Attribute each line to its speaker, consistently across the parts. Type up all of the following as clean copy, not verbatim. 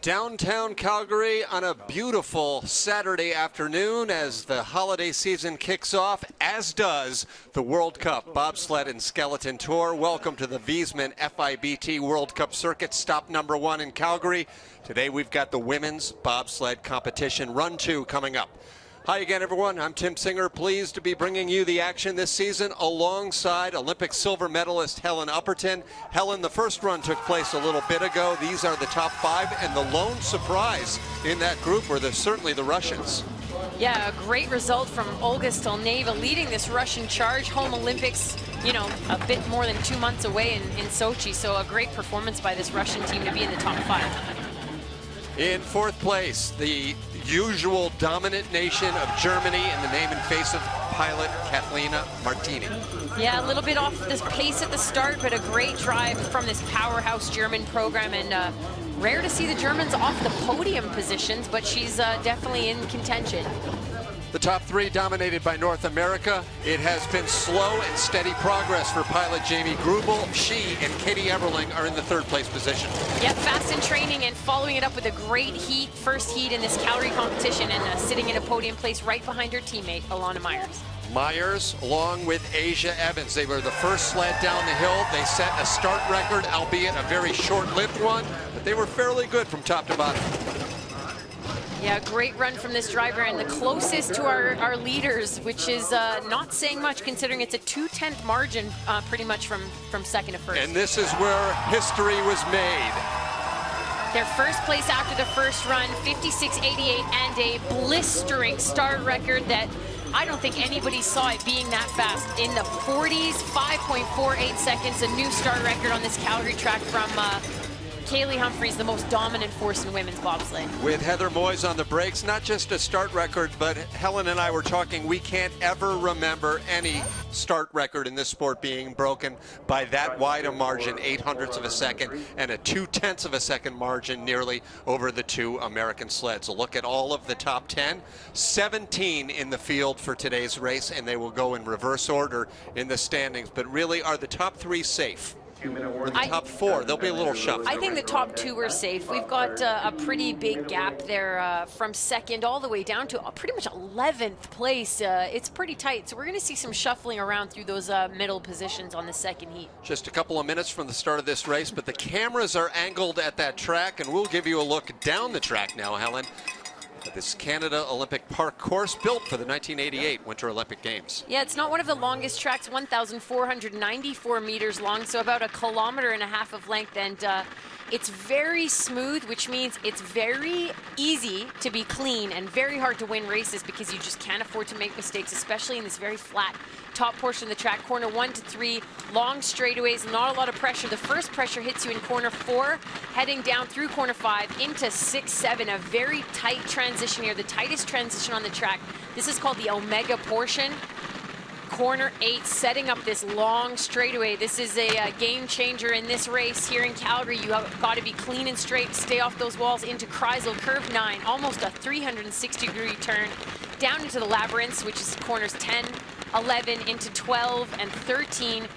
Speaker 1: Downtown Calgary on a beautiful Saturday afternoon as the holiday season kicks off, as does the World Cup Bobsled and Skeleton Tour. Welcome to the Viessmann FIBT World Cup Circuit, stop number 1 in Calgary. Today we've got the women's bobsled competition, Run 2, coming up. Hi again, everyone. I'm Tim Singer, pleased to be bringing you the action this season alongside Olympic silver medalist Helen Upperton. Helen, the first run took place a little bit ago. These are the top 5, and the lone surprise in that group were certainly the Russians.
Speaker 2: Yeah, a great result from Olga Stelneva leading this Russian charge. Home Olympics, you know, a bit more than 2 months away in Sochi, so a great performance by this Russian team to be in the top 5.
Speaker 1: In 4th place, the usual dominant nation of Germany in the name and face of pilot Katalina Martini.
Speaker 2: Yeah, a little bit off this pace at the start, but a great drive from this powerhouse German program, and rare to see the Germans off the podium positions, but she's definitely in contention.
Speaker 1: The top 3 dominated by North America. It has been slow and steady progress for pilot Jamie Grubel. She and Katie Everling are in the 3rd place position.
Speaker 2: Yep, fast in training and following it up with a great heat, first heat in this Calgary competition, and sitting in a podium place right behind her teammate, Alana Myers.
Speaker 1: Myers, along with Asia Evans. They were the first sled down the hill. They set a start record, albeit a very short-lived one, but they were fairly good from top to bottom.
Speaker 2: Yeah, great run from this driver, and the closest to our leaders, which is not saying much considering it's a 2/10 margin pretty much from second to first.
Speaker 1: And this is where history was made.
Speaker 2: Their first place after the first run, 56.88, and a blistering start record that I don't think anybody saw it being that fast. In the 40s, 5.48 seconds, a new start record on this Calgary track from Kaylee Humphries, the most dominant force in women's bobsleigh.
Speaker 1: With Heather Moyes on the brakes, not just a start record, but Helen and I were talking, we can't ever remember any start record in this sport being broken by that wide a margin, 0.08 of a second, and a 0.2 of a second margin nearly over the 2 American sleds. A look at all of the top 10, 17 in the field for today's race, and they will go in reverse order in the standings. But really, are the top 3 safe? Or the top 4, they'll be a little shuffled.
Speaker 2: I think the top 2 are safe. We've got a pretty big gap there from second all the way down to pretty much 11th place. It's pretty tight, so we're going to see some shuffling around through those middle positions on the second heat.
Speaker 1: Just a couple of minutes from the start of this race, but the cameras are angled at that track, and we'll give you a look down the track now, Helen. This Canada Olympic Park course built for the 1988 Winter Olympic Games.
Speaker 2: Yeah, it's not one of the longest tracks, 1,494 meters long, so about 1.5 kilometers of length, and it's very smooth, which means it's very easy to be clean and very hard to win races because you just can't afford to make mistakes, especially in this very flat top portion of the track. Corner 1 to 3, long straightaways, not a lot of pressure. The first pressure hits you in corner 4, heading down through corner 5 into 6, 7, a very tight transition here, the tightest transition on the track. This is called the Omega portion. Corner 8, setting up this long straightaway. This is a game changer in this race here in Calgary. You have got to be clean and straight, stay off those walls into Kreisel, curve 9, almost a 360-degree turn down into the labyrinths, which is corners 10, 11 into 12 and 13,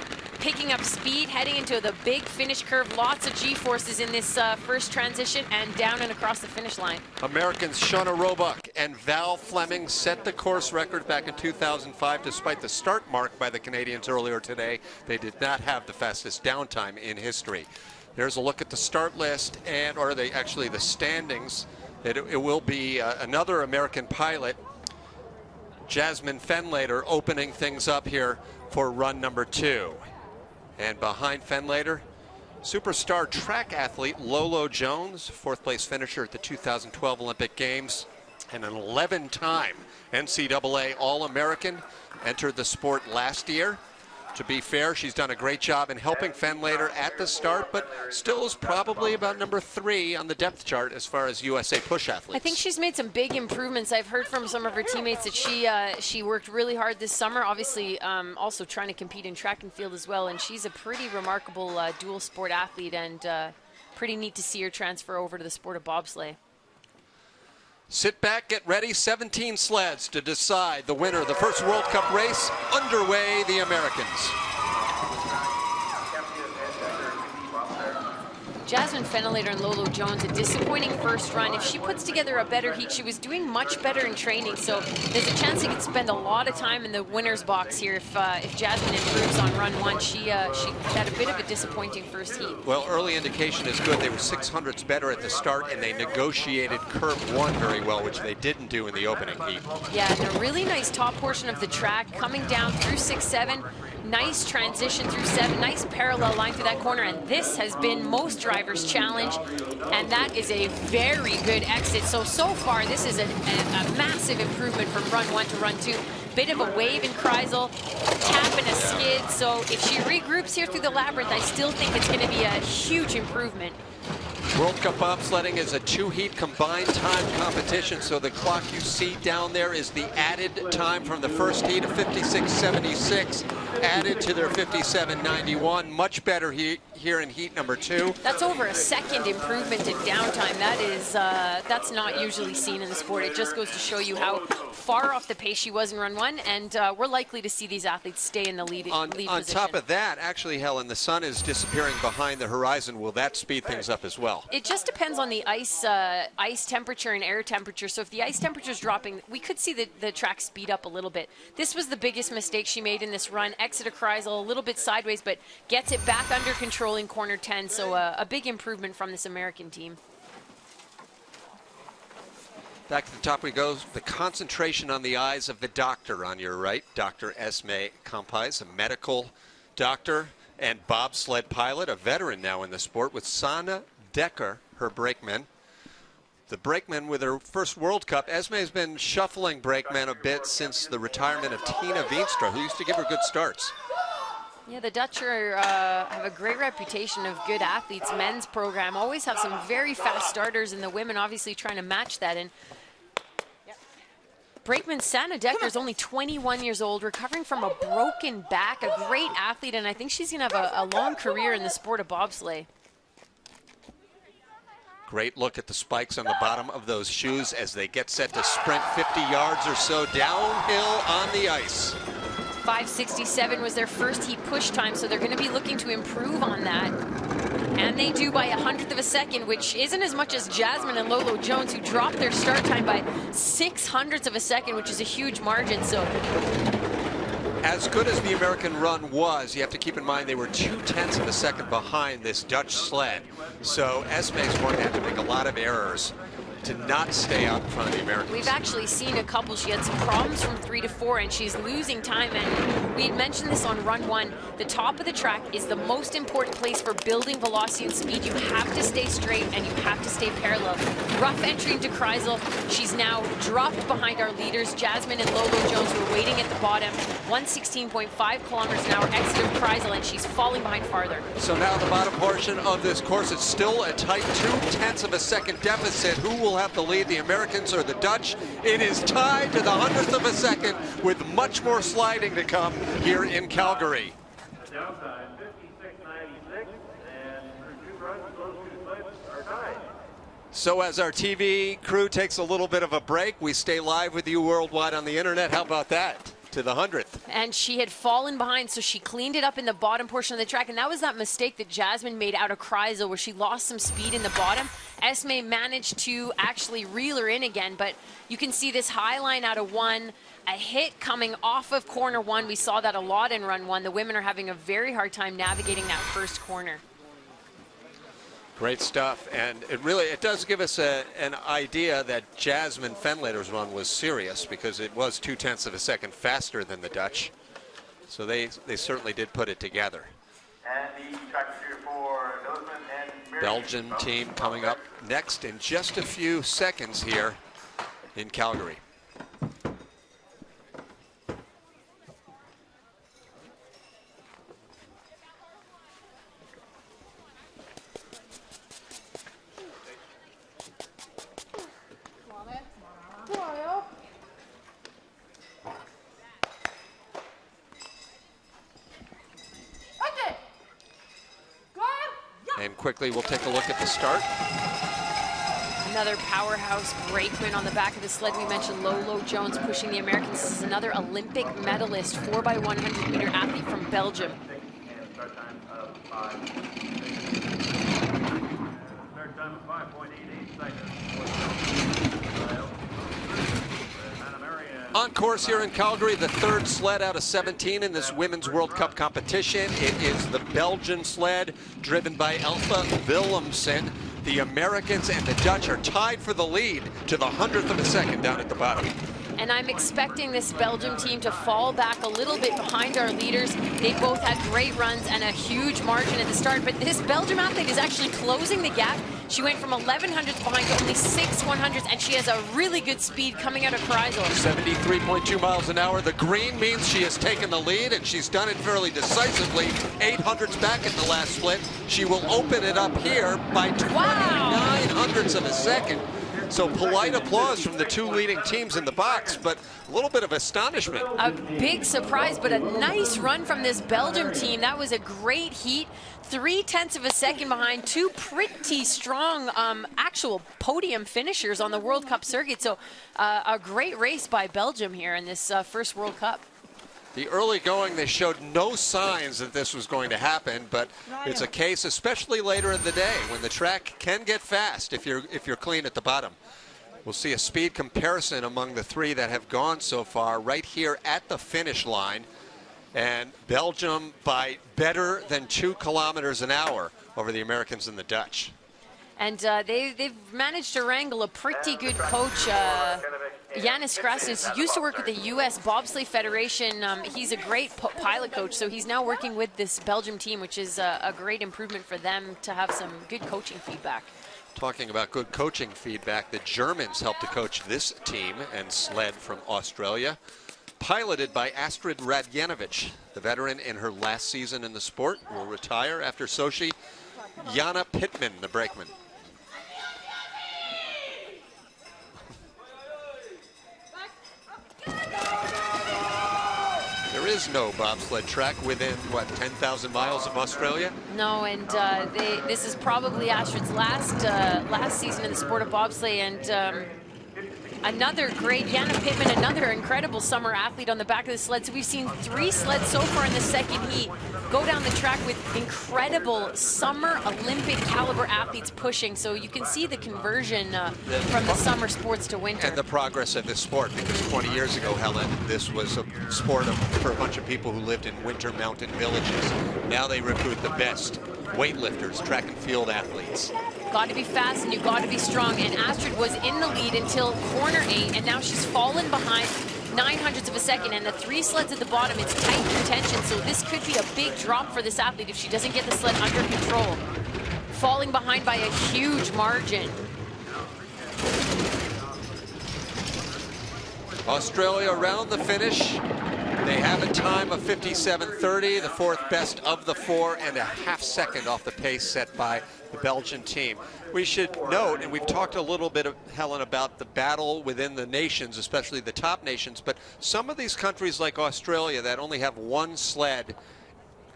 Speaker 2: picking up speed, heading into the big finish curve. Lots of G-forces in this first transition, and down and across the finish line.
Speaker 1: Americans Shauna Roebuck and Val Fleming set the course record back in 2005. Despite the start mark by the Canadians earlier today, they did not have the fastest downtime in history. There's a look at the start list, and actually the standings. It will be another American pilot, Jasmine Fenlater, opening things up here for run number 2. And behind Fenlater, superstar track athlete Lolo Jones, 4th place finisher at the 2012 Olympic Games, and an 11-time NCAA All-American, entered the sport last year. To be fair, she's done a great job in helping Fenlater at the start, but still is probably about number 3 on the depth chart as far as USA push athletes.
Speaker 2: I think she's made some big improvements. I've heard from some of her teammates that she worked really hard this summer, obviously also trying to compete in track and field as well, and she's a pretty remarkable dual sport athlete, and pretty neat to see her transfer over to the sport of bobsleigh.
Speaker 1: Sit back, get ready. 17 sleds to decide the winner of the first World Cup race. Underway, the Americans.
Speaker 2: Viessmann and Lolo Jones, a disappointing first run. If she puts together a better heat, she was doing much better in training, so there's a chance they could spend a lot of time in the winner's box here if Viessmann improves on run one. She had a bit of a disappointing first heat.
Speaker 1: Well, early indication is good. They were 600ths better at the start, and they negotiated curve one very well, which they didn't do in the opening heat.
Speaker 2: Yeah, and a really nice top portion of the track, coming down through 6-7. Nice transition through 7, nice parallel line through that corner, and this has been most drivers' challenge, and that is a very good exit. So far, this is a massive improvement from run 1 to run 2. Bit of a wave in Kreisel, tap and a skid, so if she regroups here through the labyrinth, I still think it's going to be a huge improvement.
Speaker 1: World Cup bobsledding is a 2-heat combined time competition, so the clock you see down there is the added time from the first heat of 56.76, added to their 57.91. Much better here in heat number 2.
Speaker 2: That's over a second improvement in downtime. That is, that's not usually seen in the sport. It just goes to show you how far off the pace she was in run 1, and we're likely to see these athletes stay in the lead position.
Speaker 1: On top of that, actually, Helen, the sun is disappearing behind the horizon. Will that speed things up as well?
Speaker 2: It just depends on the ice temperature and air temperature. So if the ice temperature is dropping, we could see the track speed up a little bit. This was the biggest mistake she made in this run. Exit a Kreisel a little bit sideways, but gets it back under control in corner 10. So a big improvement from this American team.
Speaker 1: Back to the top we go. The concentration on the eyes of the doctor on your right, Dr. Esme Kampais, a medical doctor and bobsled pilot, a veteran now in the sport, with Sanne Dekker, her brakeman. The brakeman with her first World Cup. Esme has been shuffling brakemen a bit since the retirement of Tina Veenstra, who used to give her good starts.
Speaker 2: Yeah, the Dutch have a great reputation of good athletes. Men's program always have some very fast starters, and the women obviously trying to match that. And brakeman Sanne Dekker is only 21 years old, recovering from a broken back, a great athlete, and I think she's going to have a long career in the sport of bobsleigh.
Speaker 1: Great look at the spikes on the bottom of those shoes as they get set to sprint 50 yards or so downhill on the ice.
Speaker 2: 5:67 was their first heat push time, so they're going to be looking to improve on that. And they do by 100th of a second, which isn't as much as Viessmann and Lolo Jones, who dropped their start time by 600ths of a second, which is a huge margin. So,
Speaker 1: as good as the American run was, you have to keep in mind they were 0.2 of a second behind this Dutch sled. So Esme's going to have to make a lot of errors to not stay out in front of the Americans.
Speaker 2: We've actually seen a couple. She had some problems from 3 to 4, and she's losing time. And we had mentioned this on run 1. The top of the track is the most important place for building velocity and speed. You have to stay straight, and you have to stay parallel. Rough entry into Kreisel. She's now dropped behind our leaders, Viessmann and Lolo Jones, who are waiting at the bottom. 116.5 kilometers an hour exit of Kreisel, and she's falling behind farther.
Speaker 1: So now the bottom portion of this course, it's still a tight 0.2 of a second deficit. Who will have the lead, the Americans or the Dutch? It is tied to the 100th of a second, with much more sliding to come here in Calgary.
Speaker 3: Downtime 56.96, and for 2 runs, those 2 sleds are tied.
Speaker 1: So as our TV crew takes a little bit of a break, we stay live with you worldwide on the internet. How about that? To the 100th.
Speaker 2: And she had fallen behind, so she cleaned it up in the bottom portion of the track, and that was that mistake that Viessmann made out of Kreisel, where she lost some speed in the bottom. Esme managed to actually reel her in again, but you can see this high line out of 1, a hit coming off of corner 1. We saw that a lot in run 1. The women are having a very hard time navigating that first corner.
Speaker 1: Great stuff, and it does give us an idea that Viessmann Venlater's run was serious, because it was 0.2 of a second faster than the Dutch. So they certainly did put it together.
Speaker 3: And the track leader for Viessmann and
Speaker 1: Belgian team coming up next in just a few seconds here in Calgary. And quickly, we'll take a look at the start.
Speaker 2: Another powerhouse brakeman on the back of the sled. We mentioned Lolo Jones pushing the Americans. This is another Olympic medalist, 4x100 meter athlete from Belgium.
Speaker 3: record time of 5.88 seconds.
Speaker 1: On course here in Calgary, the third sled out of 17 in this Women's World Cup competition. It is the Belgian sled driven by Elfa Willemsen. The Americans and the Dutch are tied for the lead to the 100th of a second down at the bottom.
Speaker 2: And I'm expecting this Belgium team to fall back a little bit behind our leaders. They both had great runs and a huge margin at the start, but this Belgium athlete is actually closing the gap. She went from 1100s behind to only 6 100s, and she has a really good speed coming out of Kreisel.
Speaker 1: 73.2 miles an hour. The green means she has taken the lead, and she's done it fairly decisively. 800s back in the last split. She will open it up here by 29 hundredths of a second. So polite applause from the two leading teams in the box, but a little bit of astonishment.
Speaker 2: A big surprise, but a nice run from this Belgium team. That was a great heat. 0.3 of a second behind two pretty strong actual podium finishers on the World Cup circuit. So a great race by Belgium here in this first World Cup.
Speaker 1: The early going, they showed no signs that this was going to happen, but it's a case, especially later in the day, when the track can get fast if you're clean at the bottom. We'll see a speed comparison among the three that have gone so far right here at the finish line. And Belgium by better than 2 kilometers an hour over the Americans and the Dutch.
Speaker 2: And they've managed to wrangle a pretty good coach. Yanis Krasnus used to work with the U.S. Bobsleigh Federation. He's a great pilot coach, so he's now working with this Belgium team, which is a great improvement for them to have some good coaching feedback.
Speaker 1: Talking about good coaching feedback, the Germans helped to coach this team and sled from Australia, piloted by Astrid Radjanovic, the veteran in her last season in the sport, will retire after Sochi. Jana Pittman, the brakeman. There is no bobsled track within, what, 10,000 miles of Australia?
Speaker 2: No, and this is probably Astrid's last season in the sport of bobsleigh, and another great, Jana Pittman, another incredible summer athlete on the back of the sled. So we've seen 3 sleds so far in the second heat go down the track with incredible summer Olympic caliber athletes pushing. So you can see the conversion from the summer sports to winter.
Speaker 1: And the progress of this sport, because 20 years ago, Helen, this was a sport for a bunch of people who lived in winter mountain villages. Now they recruit the best weightlifters, track and field athletes.
Speaker 2: Got to be fast and you got to be strong. And Astrid was in the lead until corner 8, and now she's fallen behind 900ths of a second. And the 3 sleds at the bottom, it's tight contention. So this could be a big drop for this athlete if she doesn't get the sled under control. Falling behind by a huge margin.
Speaker 1: Australia around the finish. They have a time of 57.30, the 4th best of the 4, and a half second off the pace set by the Belgian team. We should note, and we've talked a little bit, Helen, about the battle within the nations, especially the top nations, but some of these countries like Australia that only have 1 sled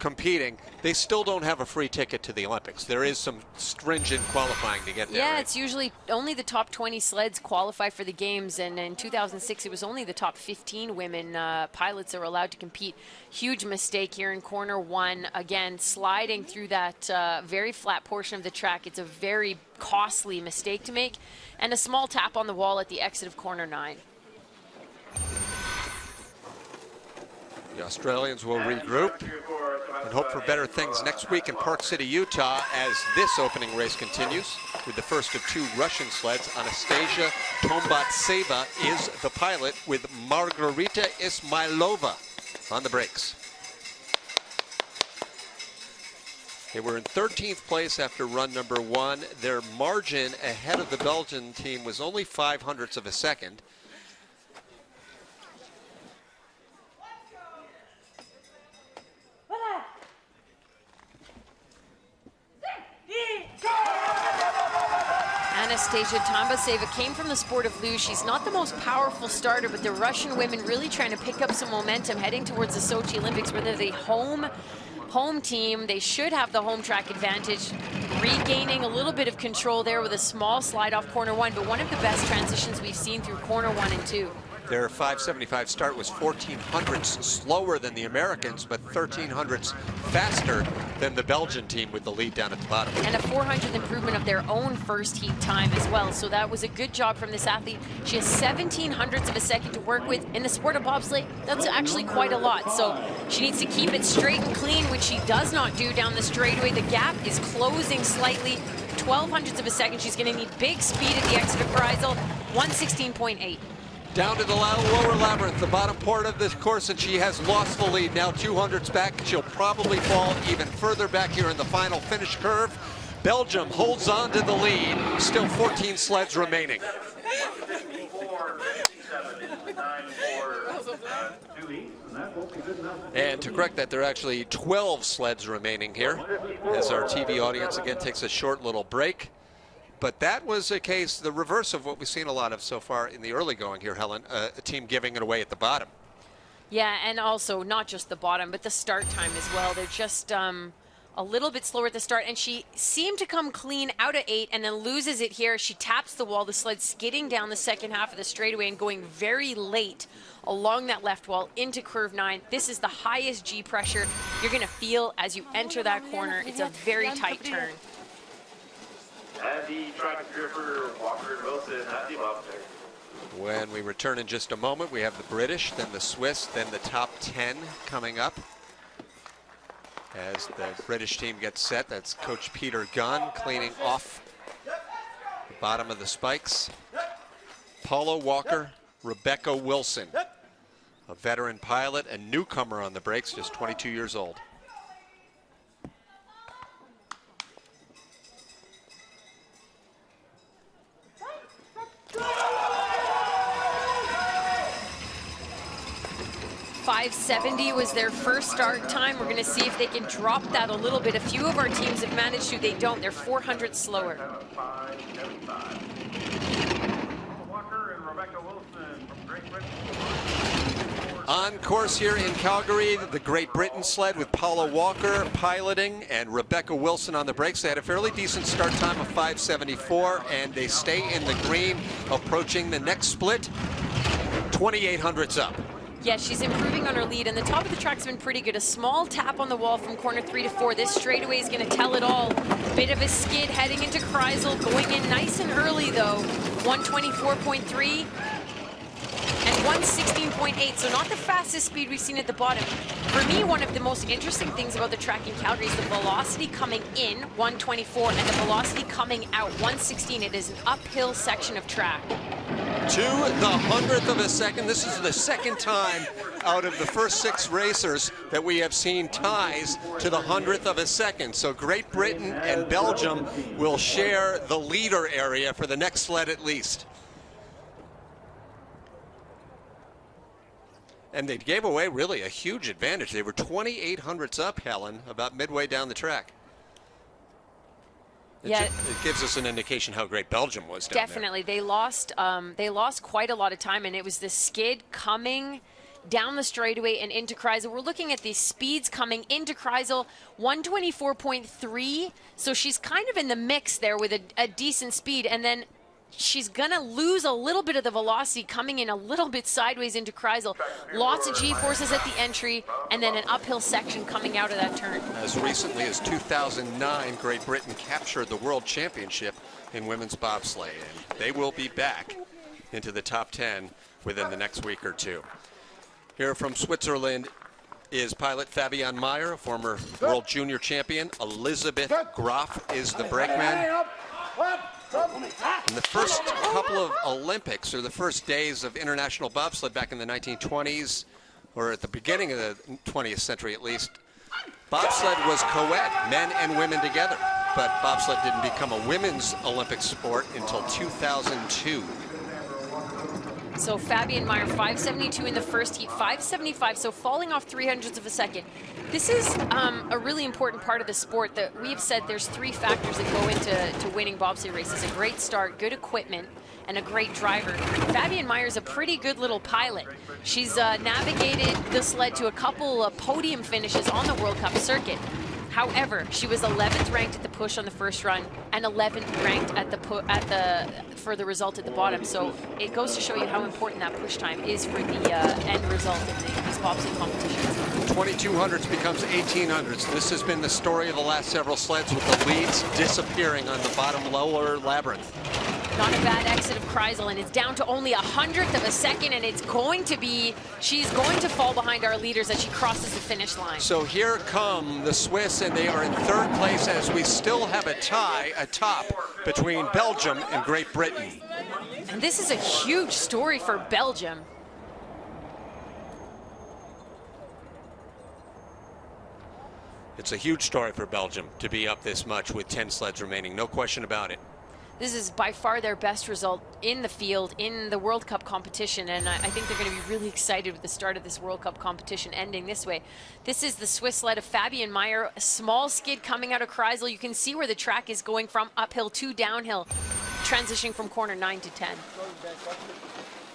Speaker 1: competing, they still don't have a free ticket to the Olympics. There is some stringent qualifying to get there.
Speaker 2: Yeah,
Speaker 1: right?
Speaker 2: It's usually only the top 20 sleds qualify for the games, and in 2006 it was only the top 15 women pilots are allowed to compete. Huge mistake here in corner 1. Again, sliding through that very flat portion of the track. It's a very costly mistake to make, and a small tap on the wall at the exit of corner 9.
Speaker 1: The Australians will regroup and hope for better things next week in Park City, Utah, as this opening race continues with the first of 2 Russian sleds. Anastasia Tombatseva is the pilot with Margarita Ismailova on the brakes. They were in 13th place after run number 1. Their margin ahead of the Belgian team was only 0.05 of a second.
Speaker 2: Anastasia Tombatseva came from the sport of luge. She's not the most powerful starter, but the Russian women really trying to pick up some momentum heading towards the Sochi Olympics, where they're the home team. They should have the home track advantage, regaining a little bit of control there with a small slide off corner 1, but one of the best transitions we've seen through corner 1 and 2.
Speaker 1: Their 575 start was 1400ths slower than the Americans, but 1300ths faster than the Belgian team with the lead down at the bottom.
Speaker 2: And a 400th improvement of their own first heat time as well. So that was a good job from this athlete. She has 1700ths of a second to work with. In the sport of bobsleigh, that's actually quite a lot. So she needs to keep it straight and clean, which she does not do down the straightaway. The gap is closing slightly. 1200ths of a second. She's going to need big speed at the exit of Kreisel. 116.8.
Speaker 1: Down to the lower labyrinth, the bottom part of this course, and she has lost the lead. Now 200ths back. She'll probably fall even further back here in the final finish curve. Belgium holds on to the lead. Still 14 sleds remaining. And to correct that, there are actually 12 sleds remaining here as our TV audience again takes a short little break. But that was a case, the reverse of what we've seen a lot of so far in the early going here, Helen, a team giving it away at the bottom.
Speaker 2: Yeah, and also not just the bottom, but the start time as well. They're just a little bit slower at the start, and she seemed to come clean out of 8 and then loses it here. She taps the wall, the sled skidding down the second half of the straightaway and going very late along that left wall into curve 9. This is the highest G pressure you're going to feel as you enter that corner. It's a very tight turn.
Speaker 3: And the track gripper, Walker and Wilson at the Bobsleigh.
Speaker 1: When we return in just a moment, we have the British, then the Swiss, then the top 10 coming up. As the British team gets set, that's Coach Peter Gunn cleaning off the bottom of the spikes. Paula Walker, Rebecca Wilson, a veteran pilot and newcomer on the brakes, just 22 years old.
Speaker 2: .570 was their first start time. We're going to see if they can drop that a little bit. A few of our teams have managed to. They don't. They're 400 slower.
Speaker 3: Walker and Rebecca Wilson from Great Britain.
Speaker 1: On course here in Calgary, the Great Britain sled with Paula Walker piloting and Rebecca Wilson on the brakes. They had a fairly decent start time of 574, and they stay in the green, approaching the next split, 2800ths up.
Speaker 2: Yeah, she's improving on her lead, and the top of the track's been pretty good. A small tap on the wall from corner 3 to 4. This straightaway is going to tell it all. Bit of a skid heading into Kreisel, going in nice and early, though. 124.3 and 116.8, so not the fastest speed we've seen at the bottom. For me, one of the most interesting things about the track in Calgary is the velocity coming in, 124, and the velocity coming out, 116. It is an uphill section of track.
Speaker 1: To the 100th of a second. This is the second time out of the first 6 racers that we have seen ties to the 100th of a second. So Great Britain and Belgium will share the leader area for the next sled at least. And they gave away really a huge advantage. They were 2800ths up, Helen, about midway down the track.
Speaker 2: Yeah,
Speaker 1: it gives us an indication how great Belgium was down
Speaker 2: definitely. There. They lost quite a lot of time, and it was the skid coming down the straightaway and into Kreisel. We're looking at these speeds coming into Kreisel, 124.3. So she's kind of in the mix there with a decent speed, and then she's gonna lose a little bit of the velocity coming in a little bit sideways into Kreisel. Lots of G-forces at the entry, and then an uphill section coming out of that turn.
Speaker 1: As recently as 2009, Great Britain captured the World Championship in women's bobsleigh, and they will be back into the top 10 within the next week or two. Here from Switzerland is pilot Fabienne Meyer, a former World Junior Champion. Elizabeth Graf is the brakeman. In the first couple of Olympics, or the first days of international bobsled back in the 1920s, or at the beginning of the 20th century at least, bobsled was co-ed, men and women together. But bobsled didn't become a women's Olympic sport until 2002.
Speaker 2: So Fabienne Meyer, 572 in the first heat, 575, so falling off 300ths of a second. This is a really important part of the sport that we've said there's 3 factors that go into winning bobsleigh races: a great start, good equipment, and a great driver. Fabienne Meyer's a pretty good little pilot. She's navigated the sled to a couple of podium finishes on the World Cup circuit. However, she was 11th ranked at the push on the first run and 11th ranked for the result at the bottom. So it goes to show you how important that push time is for the end result of these bobsleigh competitions.
Speaker 1: 2200s becomes 1800s. This has been the story of the last several sleds, with the leads disappearing on the bottom lower labyrinth.
Speaker 2: Not a bad exit of Kreisel, and it's down to only 100th of a second, and it's going to be, she's going to fall behind our leaders as she crosses the finish line.
Speaker 1: So here come the Swiss, and they are in third place as we still have a tie atop between Belgium and Great Britain.
Speaker 2: And this is a huge story for Belgium.
Speaker 1: It's a huge story for Belgium to be up this much with 10 sleds remaining, no question about it.
Speaker 2: This is by far their best result in the field in the World Cup competition, and I think they're going to be really excited with the start of this World Cup competition ending this way. This is the Swiss sled of Fabian Meyer, a small skid coming out of Kreisel. You can see where the track is going from uphill to downhill, transitioning from corner 9 to 10.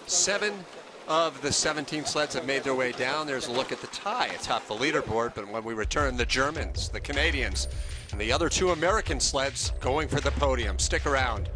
Speaker 1: 7 of the 17 sleds have made their way down. There's a look at the tie atop the leaderboard, but when we return, the Germans, the Canadians, and the other 2 American sleds going for the podium. Stick around.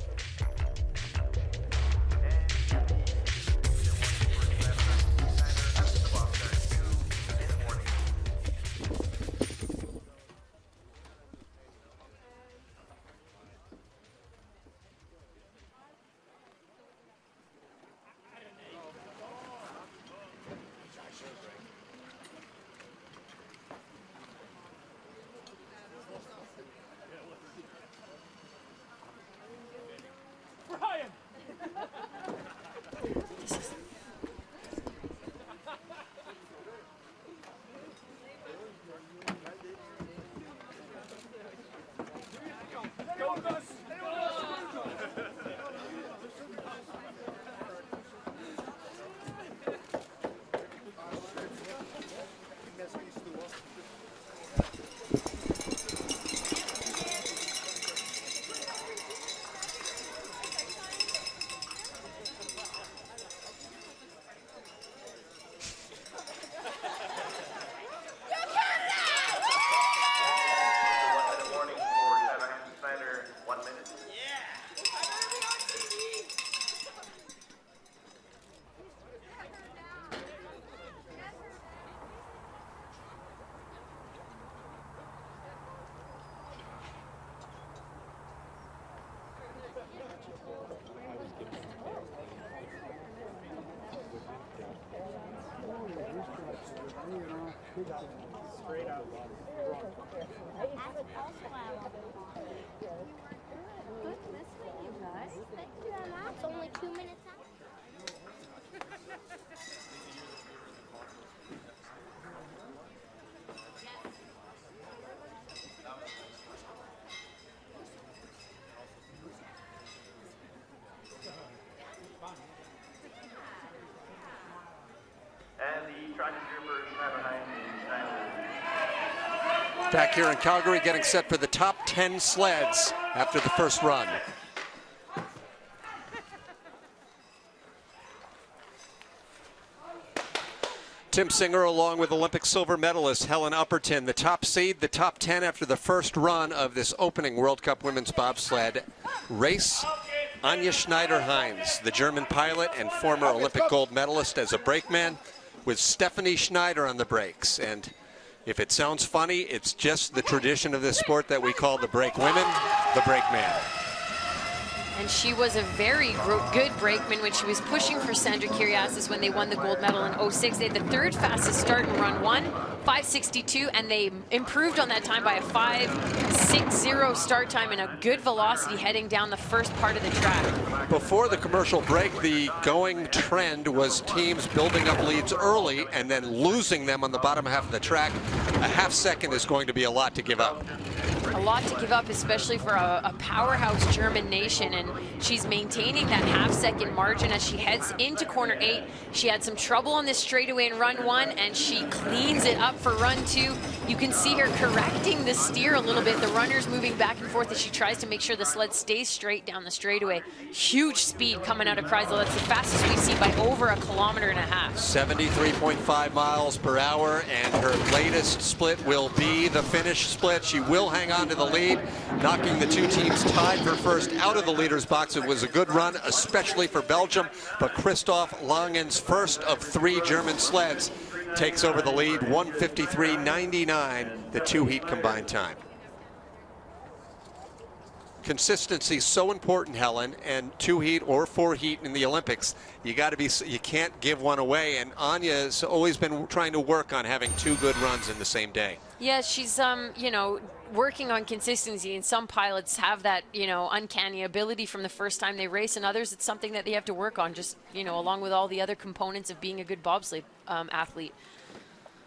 Speaker 4: Straight out.
Speaker 5: It's only 2 minutes out.
Speaker 3: And the track troopers have behind the Schneider.
Speaker 1: Back here in Calgary, getting set for the top 10 sleds after the first run. Tim Singer, along with Olympic silver medalist Helen Upperton, the top seed, the top 10 after the first run of this opening World Cup women's bobsled race. Anja Schneider-Heinz, the German pilot and former Olympic gold medalist as a brakeman, with Stephanie Schneider on the brakes. And if it sounds funny, it's just the tradition of this sport that we call the brake women, the brakeman.
Speaker 2: And she was a very good brakeman when she was pushing for Sandra Kiriasis when they won the gold medal in 06. They had the third fastest start in run 1, 5:62, and they improved on that time by a 5:60 start time and a good velocity heading down the first part of the track.
Speaker 1: Before the commercial break, the going trend was teams building up leads early and then losing them on the bottom half of the track. A half second is going to be a lot to give up.
Speaker 2: A lot to give up, especially for a powerhouse German nation, and she's maintaining that half-second margin as she heads into corner 8. She had some trouble on this straightaway in run 1, and she cleans it up for run 2. You can see her correcting the steer a little bit. The runner's moving back and forth as she tries to make sure the sled stays straight down the straightaway. Huge speed coming out of Kreisel. That's the fastest we've seen by over 1.5 kilometers.
Speaker 1: 73.5 miles per hour, and her latest split will be the finish split. She will hang on to the lead, knocking the two teams tied for first out of the leader's box. It was a good run, especially for Belgium, but Christoph Langen's first of 3 German sleds takes over the lead, 1:53.99, the 2-heat combined time. Consistency is so important, Helen, and 2-heat or 4-heat in the Olympics, you can't give one away, and Anya has always been trying to work on having 2 good runs in the same day.
Speaker 2: Yeah, she's you know, working on consistency, and some pilots have that, you know, uncanny ability from the first time they race, and others it's something that they have to work on, just, you know, along with all the other components of being a good bobsleigh athlete.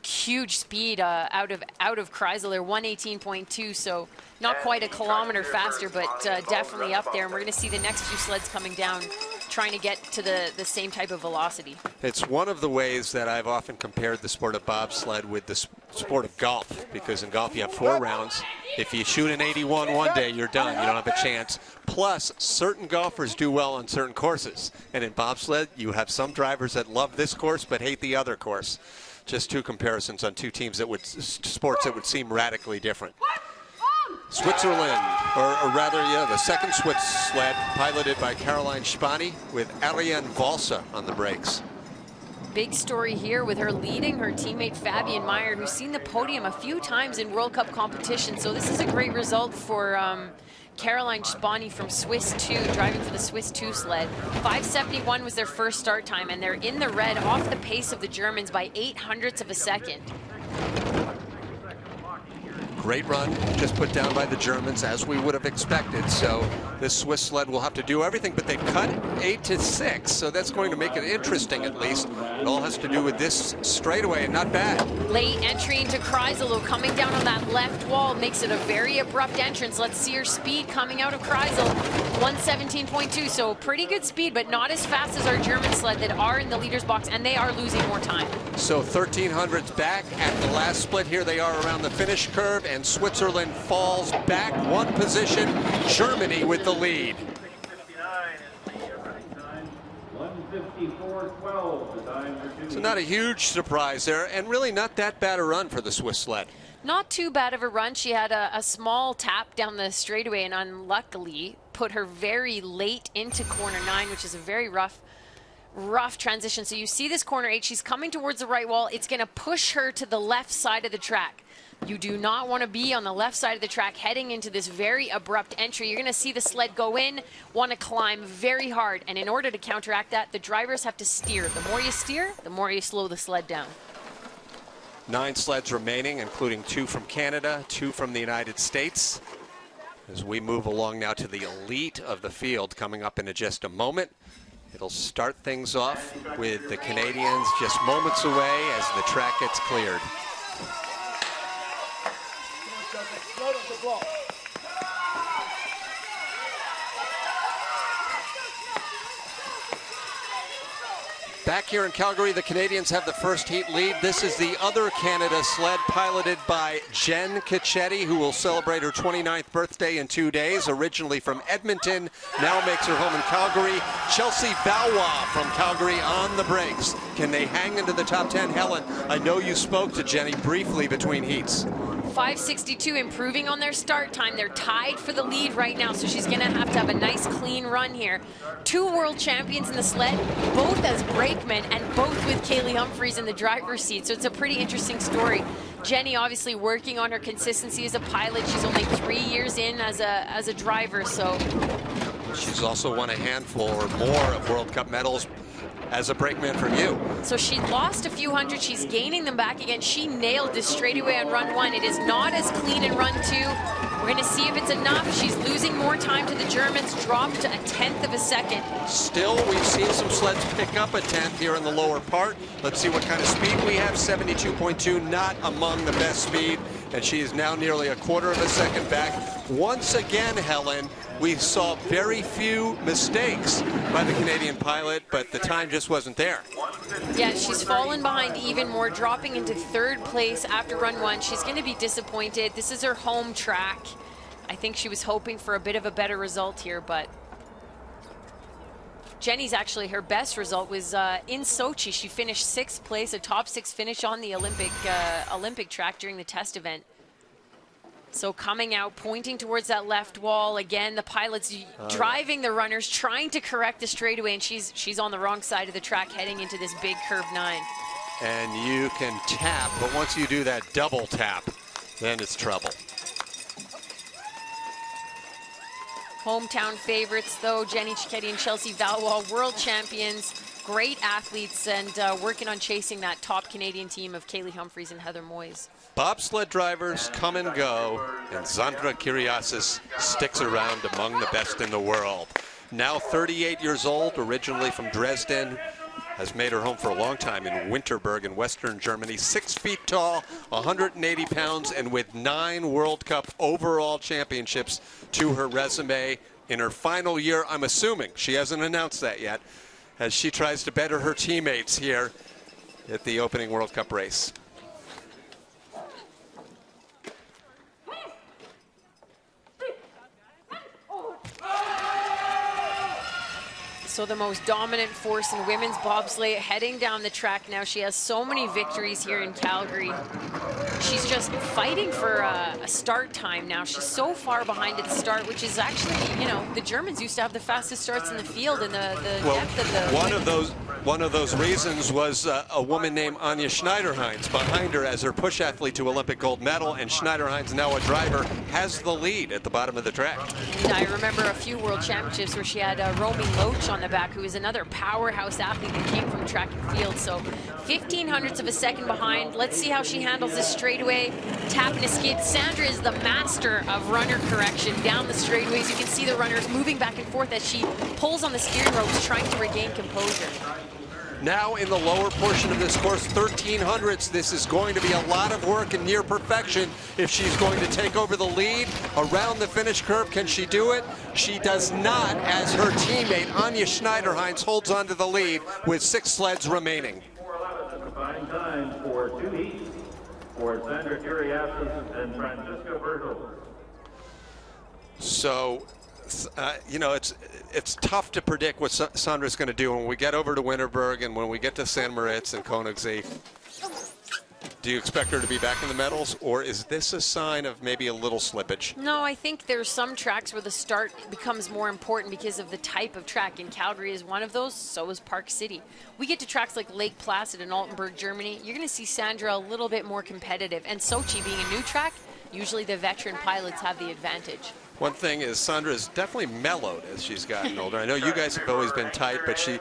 Speaker 2: Huge speed out of Kreisel there, 1:18.2, so not quite 1 kilometer faster, but definitely up there. And we're going to see the next few sleds coming down trying to get to the same type of velocity. It's
Speaker 1: one of the ways that I've often compared the sport of bobsled with the sport of golf, because in golf you have 4 rounds. If you shoot an 81 one day, you're done. You don't have a chance. Plus, certain golfers do well on certain courses. And in bobsled, you have some drivers that love this course but hate the other course. Just 2 comparisons on 2 teams that sports that would seem radically different. Switzerland, or rather, yeah, the second Swiss sled, piloted by Caroline Spani with Ariane Valsa on the brakes.
Speaker 2: Big story here with her leading her teammate Fabian Meyer, who's seen the podium a few times in World Cup competition. So this is a great result for Caroline Spani from Swiss 2, driving for the Swiss 2 sled. 5:71 was their first start time, and they're in the red off the pace of the Germans by 0.08 of a second.
Speaker 1: Great run, just put down by the Germans, as we would have expected. So this Swiss sled will have to do everything, but they've cut 8 to 6, so that's going to make it interesting at least. It all has to do with this straightaway, and not bad.
Speaker 2: Late entry into Kreisel, coming down on that left wall, makes it a very abrupt entrance. Let's see her speed coming out of Kreisel, 1:17.2, so pretty good speed, but not as fast as our German sled that are in the leader's box, and they are losing more time.
Speaker 1: So 1300s back at the last split. Here they are around the finish curve, and Switzerland falls back 1 position. Germany with the lead.
Speaker 3: 1:54.12.
Speaker 1: So not a huge surprise there, and really not that bad a run for the Swiss sled.
Speaker 2: Not too bad of a run. She had a small tap down the straightaway, and unluckily put her very late into corner 9, which is a very rough transition. So you see this corner 8, she's coming towards the right wall. It's going to push her to the left side of the track. You do not want to be on the left side of the track heading into this very abrupt entry. You're going to see the sled go in, want to climb very hard. And in order to counteract that, the drivers have to steer. The more you steer, the more you slow the sled down.
Speaker 1: 9 sleds remaining, including 2 from Canada, 2 from the United States. As we move along now to the elite of the field coming up in just a moment. It'll start things off with the Canadians just moments away as the track gets cleared. Back here in Calgary, the Canadians have the first heat lead. This is the other Canada sled piloted by Jen Cicchetti, who will celebrate her 29th birthday in 2 days. Originally from Edmonton, now makes her home in Calgary. Chelsea Valois from Calgary on the brakes. Can they hang into the top 10? Helen, I know you spoke to Jenny briefly between heats.
Speaker 2: 5:62, improving on their start time. They're tied for the lead right now, so she's going to have a nice clean run here. 2 world champions in the sled, both as brakemen and both with Kaylee Humphries in the driver's seat, so it's a pretty interesting story. Jenny obviously working on her consistency as a pilot. She's only 3 years in as a driver, so.
Speaker 1: She's also won a handful or more of World Cup medals. as a brakeman from you.
Speaker 2: So she lost a few hundred. She's gaining them back again. She nailed this straightaway on run 1. It is not as clean in run 2. We're going to see if it's enough. She's losing more time to the Germans, dropped a 1/10 of a second.
Speaker 1: Still, we've seen some sleds pick up a 10th here in the lower part. Let's see what kind of speed we have. 72.2, not among the best speed. And she is now nearly a 1/4 of a second back. Once again, Helen, we saw very few mistakes by the Canadian pilot, but the time just wasn't there.
Speaker 2: Yeah, she's fallen behind even more, dropping into 3rd place after run 1. She's going to be disappointed. This is her home track. I think she was hoping for a bit of a better result here, but Jenny's actually, her best result was in Sochi. She finished 6th place, a top 6 finish on the Olympic track during the test event. So coming out, pointing towards that left wall. Again, the pilot's driving the runners, trying to correct the straightaway, and she's on the wrong side of the track heading into this big curve 9.
Speaker 1: And you can tap, but once you do that double tap, then it's trouble.
Speaker 2: Hometown favorites, though, Jenny Cicchetti and Chelsea Valois, world champions, great athletes, and working on chasing that top Canadian team of Kaylee Humphries and Heather Moyes.
Speaker 1: Bobsled drivers come and go, and Zandra Kiriasis sticks around among the best in the world. Now 38 years old, originally from Dresden, has made her home for a long time in Winterberg in Western Germany. 6 feet tall, 180 pounds, and with 9 World Cup overall championships to her resume. In her final year, I'm assuming, she hasn't announced that yet, as she tries to better her teammates here at the opening World Cup race.
Speaker 2: So the most dominant force in women's bobsleigh heading down the track now. She has so many victories here in Calgary. She's just fighting for a start time now. She's so far behind at the start, which is actually, you know, the Germans used to have the fastest starts in the field, and the depth of the...
Speaker 1: One of those reasons was a woman named Anja Schneiderheinz behind her as her push athlete to Olympic gold medal, and Schneiderheinz, now a driver, has the lead at the bottom of the track.
Speaker 2: And I remember a few world championships where she had Romy Loach on the back, who is another powerhouse athlete that came from track and field. So 0.15 of a second behind. Let's see how she handles this straightaway. Tap and a skid. Sandra is the master of runner correction down the straightaways. You can see the runners moving back and forth as she pulls on the steering ropes, trying to regain composure.
Speaker 1: Now in the lower portion of this course, 1300s, this is going to be a lot of work and near perfection if she's going to take over the lead around the finish curve. Can she do it? She does not, as her teammate Anja Schneiderheinz holds on to the lead with 6 sleds remaining.
Speaker 3: 4:11 is the fine time for 2 heats for Sandra Kiriasis and Francisca Bertels.
Speaker 1: So, you know, it's tough to predict what Sandra's going to do when we get over to Winterberg and when we get to San Moritz and Königssee. Do you expect her to be back in the medals, or is this a sign of maybe a little slippage?
Speaker 2: No, I think there's some tracks where the start becomes more important because of the type of track, and Calgary is one of those, so is Park City. We get to tracks like Lake Placid and Altenburg, Germany, you're going to see Sandra a little bit more competitive, and Sochi being a new track, usually the veteran pilots have the advantage.
Speaker 1: One thing is Sandra is definitely mellowed as she's gotten older. I know you guys have always been tight, but she's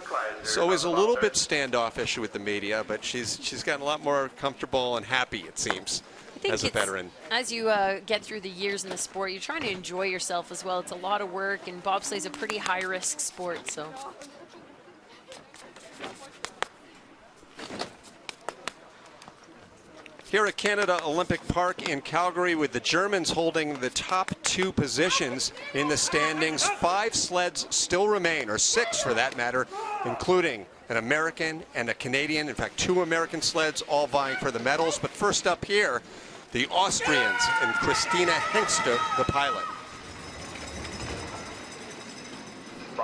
Speaker 1: always a little bit standoffish with the media, but she's gotten a lot more comfortable and happy, it seems, as a veteran.
Speaker 2: As you get through the years in the sport, you're trying to enjoy yourself as well. It's a lot of work, and bobsleigh is a pretty high-risk sport, so...
Speaker 1: Here at Canada Olympic Park in Calgary, with the Germans holding the top 2 positions in the standings, 5 sleds still remain, or 6 for that matter, including an American and a Canadian. In fact, 2 American sleds all vying for the medals. But first up here, the Austrians and Christina Hengster, the pilot.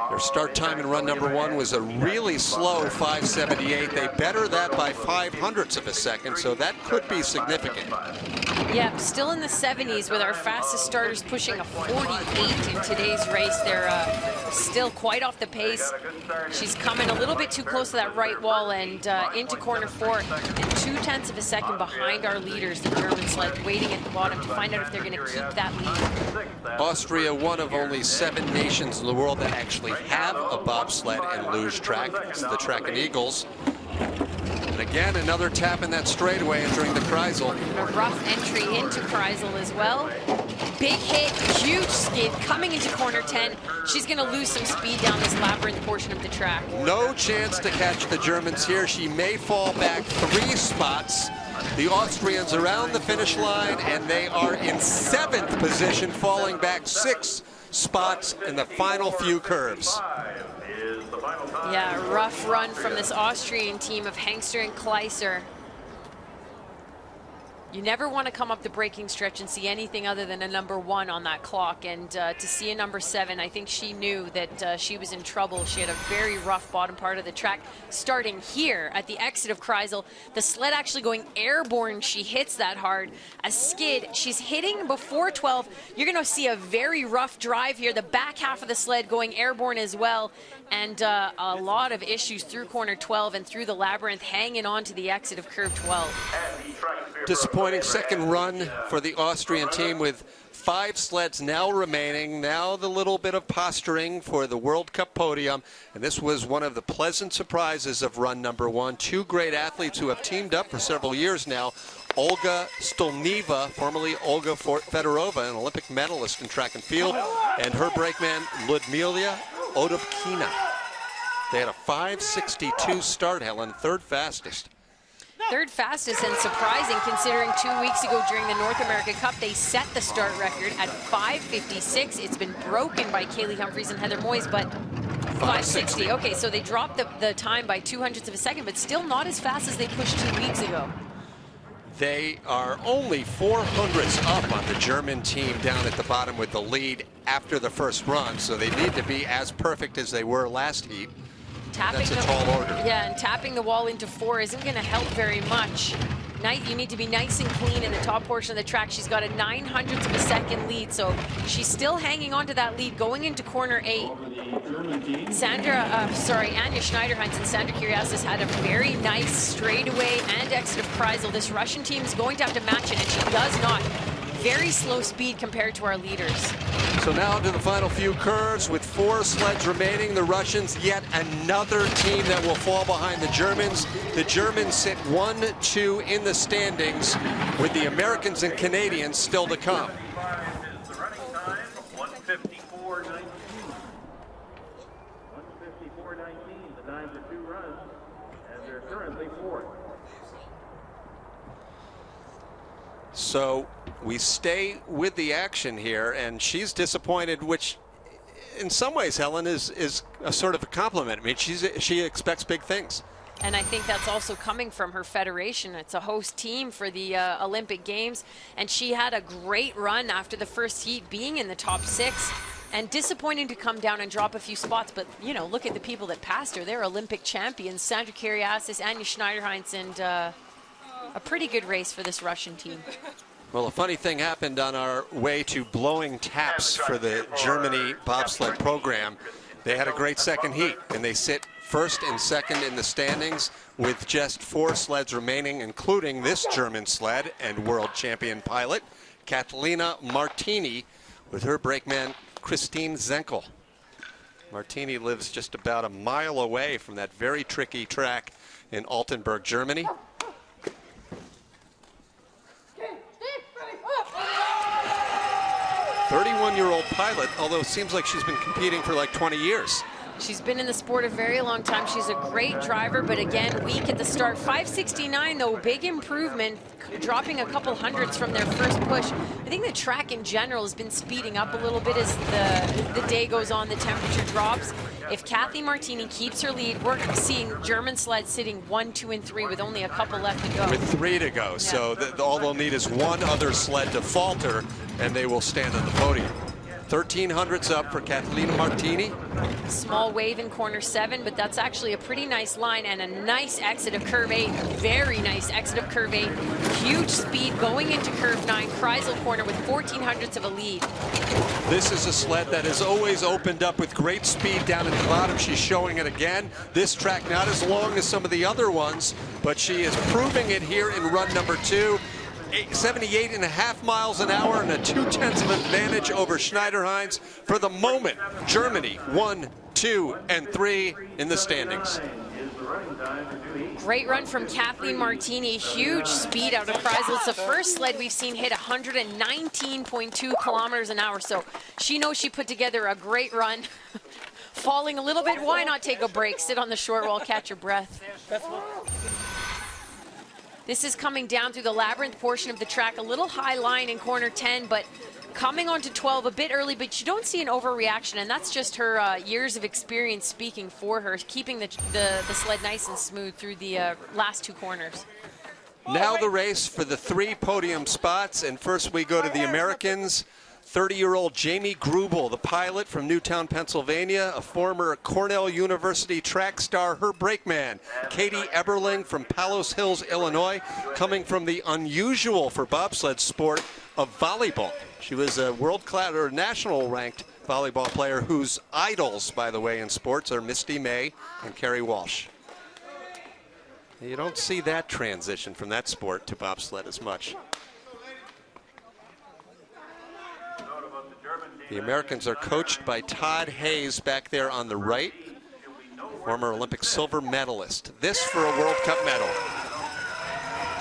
Speaker 1: Their start time in run number 1 was a really slow 5:78. They better that by 0.05 of a second, so that could be significant.
Speaker 2: Yeah, still in the 70s with our fastest starters pushing a 48 in today's race. They're still quite off the pace. She's coming a little bit too close to that right wall and into corner 4, and 0.2 of a second behind our leaders, the German sled, waiting at the bottom to find out if they're going to keep that lead.
Speaker 1: Austria, one of only 7 nations in the world that actually actually have a bobsled and luge track. It's the Track and Eagles. And again, another tap in that straightaway entering the Kreisel.
Speaker 2: A rough entry into Kreisel as well. Big hit, huge skid coming into corner 10. She's going to lose some speed down this labyrinth portion of the track.
Speaker 1: No chance to catch the Germans here. She may fall back 3 spots. The Austrians around the finish line, and they are in 7th position, falling back 6 spots in the final few curves.
Speaker 2: Yeah, rough run from this Austrian team of Hengster and Kleiser. You never want to come up the braking stretch and see anything other than a number 1 on that clock. And to see a number 7, I think she knew that she was in trouble. She had a very rough bottom part of the track. Starting here at the exit of Kreisel, the sled actually going airborne. She hits that hard. A skid. She's hitting before 12. You're going to see a very rough drive here. The back half of the sled going airborne as well. And a lot of issues through corner 12 and through the labyrinth, hanging on to the exit of curve 12.
Speaker 1: Disappointing second run for the Austrian team with 5 sleds now remaining. Now the little bit of posturing for the World Cup podium. And this was one of the pleasant surprises of run number 1. 2 great athletes who have teamed up for several years now. Olga Stolniva, formerly Olga Fedorova, an Olympic medalist in track and field, and her brakeman Ludmila Odobkina. They had a 5:62 start, Helen, 3rd fastest.
Speaker 2: 3rd fastest, and surprising considering 2 weeks ago during the North America Cup, they set the start record at 5:56. It's been broken by Kaylee Humphries and Heather Moyes, but 5:60. Okay, so they dropped the time by 0.02 of a second, but still not as fast as they pushed 2 weeks ago.
Speaker 1: They are only 0.04 up on the German team down at the bottom with the lead after the first run, so they need to be as perfect as they were last heat. That's a tall order.
Speaker 2: Yeah, and tapping the wall into 4 isn't going to help very much. You need to be nice and clean in the top portion of the track. She's got a 0.09 of a second lead, so she's still hanging on to that lead going into corner 8. Anja Schneiderheinz and Sandra Kiriasis had a very nice straightaway and exit of Kreisel. This Russian team is going to have to match it, and she does not. Very slow speed compared to our leaders.
Speaker 1: So now to the final few curves with 4 sleds remaining. The Russians, yet another team that will fall behind the Germans. The Germans sit 1-2 in the standings with the Americans and Canadians still to come.
Speaker 3: The running time, 1:54.19. 1:54.19, the time for 2 runs, and they're currently 4th.
Speaker 1: So we stay with the action here, and she's disappointed, which in some ways, Helen, is a sort of a compliment. I mean, she expects big things.
Speaker 2: And I think that's also coming from her federation. It's a host team for the Olympic Games, and she had a great run after the first heat, being in the top 6. And disappointing to come down and drop a few spots, but, you know, look at the people that passed her. They're Olympic champions, Sandra Kiriasis, Anja Schneiderheinz, and a pretty good race for this Russian team.
Speaker 1: Well, a funny thing happened on our way to blowing taps for the Germany bobsled program. They had a great second heat, and they sit 1st and 2nd in the standings with just 4 sleds remaining, including this German sled and world champion pilot, Catalina Martini, with her brakeman, Christine Zenkel. Martini lives just about a mile away from that very tricky track in Altenburg, Germany. 31-year-old pilot, although it seems like she's been competing for like 20 years.
Speaker 2: She's been in the sport a very long time. She's a great driver, but again, weak at the start. 5:69 though, big improvement, dropping a couple hundreds from their first push. I think the track in general has been speeding up a little bit as the day goes on, the temperature drops. If Kathy Martini keeps her lead, we're seeing German sleds sitting 1, 2, and 3 with only a couple left to go.
Speaker 1: With 3 to go, yeah. So all they'll need is one other sled to falter, and they will stand on the podium. 1,300s up for Catalina Martini.
Speaker 2: Small wave in corner 7, but that's actually a pretty nice line and a nice exit of curve 8. Very nice exit of curve 8. Huge speed going into curve 9. Kreisel corner with 1,400ths of a lead.
Speaker 1: This is a sled that has always opened up with great speed down at the bottom. She's showing it again. This track not as long as some of the other ones, but she is proving it here in run number 2. 78.5 miles an hour and a 0.2 advantage over Schneider-Heinz. For the moment, Germany 1, 2, and 3 in the standings.
Speaker 2: Great run from Kathleen Martini. Huge speed out of Kreisel. It's the first sled we've seen hit 119.2 kilometers an hour. So she knows she put together a great run. Falling a little bit, why not take a break? Sit on the short wall, catch your breath. This is coming down through the labyrinth portion of the track. A little high line in corner 10, but coming onto 12 a bit early, but you don't see an overreaction, and that's just her years of experience speaking for her, keeping the sled nice and smooth through the last 2 corners.
Speaker 1: Now the race for the 3 podium spots, and first we go to the Americans. 30-year-old Jamie Grubel, the pilot from Newtown, Pennsylvania, a former Cornell University track star, her brakeman. Katie Eberling from Palos Hills, Illinois, coming from the unusual for bobsled sport of volleyball. She was a world-class or national-ranked volleyball player whose idols, by the way, in sports are Misty May and Carrie Walsh. You don't see that transition from that sport to bobsled as much. The Americans are coached by Todd Hayes back there on the right, former Olympic silver medalist. This for a World Cup medal.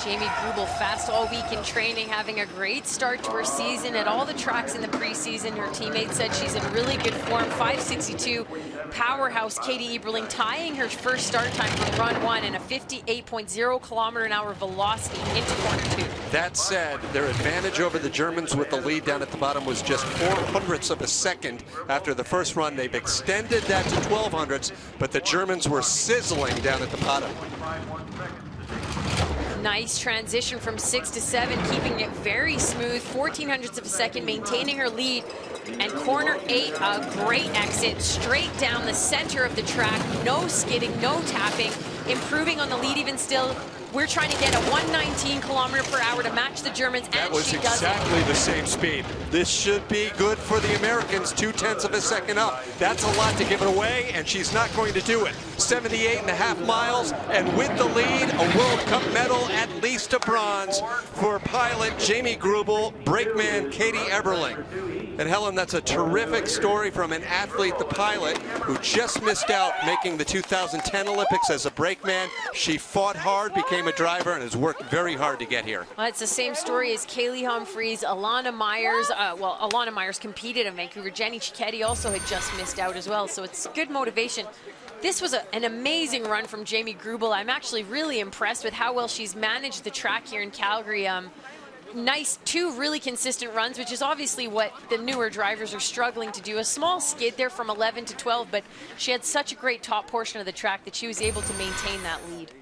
Speaker 2: Jamie Grubel fast all week in training, having a great start to her season at all the tracks in the preseason. Her teammates said she's in really good form. 5:62 powerhouse Katie Eberling tying her first start time from run 1 and a 58.0 kilometer an hour velocity into corner 2.
Speaker 1: That said, their advantage over the Germans with the lead down at the bottom was just 0.04 of a second after the first run. They've extended that to 0.12, but the Germans were sizzling down at the bottom.
Speaker 2: Nice transition from 6 to 7, keeping it very smooth. 0.14 of a second, maintaining her lead. And corner 8, a great exit straight down the center of the track. No skidding, no tapping, improving on the lead even still. We're trying to get a 119 kilometer per hour to match the Germans, and
Speaker 1: that was
Speaker 2: she does
Speaker 1: exactly
Speaker 2: it.
Speaker 1: the same speed. This should be good for the Americans, 0.2 of a second up. That's a lot to give it away, and she's not going to do it. 78.5 miles, and with the lead, a World Cup medal, at least a bronze, for pilot Jamie Grubel, brakeman Katie Eberling. And Helen, that's a terrific story from an athlete, the pilot, who just missed out making the 2010 Olympics as a brakeman. She fought hard, became a driver, and has worked very hard to get here.
Speaker 2: Well, it's the same story as Kaylee Humphreys, Alana Myers. Alana Myers competed in Vancouver. Jenny Cicchetti also had just missed out as well, so it's good motivation. This was an amazing run from Jamie Grubel. I'm actually really impressed with how well she's managed the track here in Calgary. Nice 2 really consistent runs, which is obviously what the newer drivers are struggling to do. A small skid there from 11 to 12, but she had such a great top portion of the track that she was able to maintain that lead.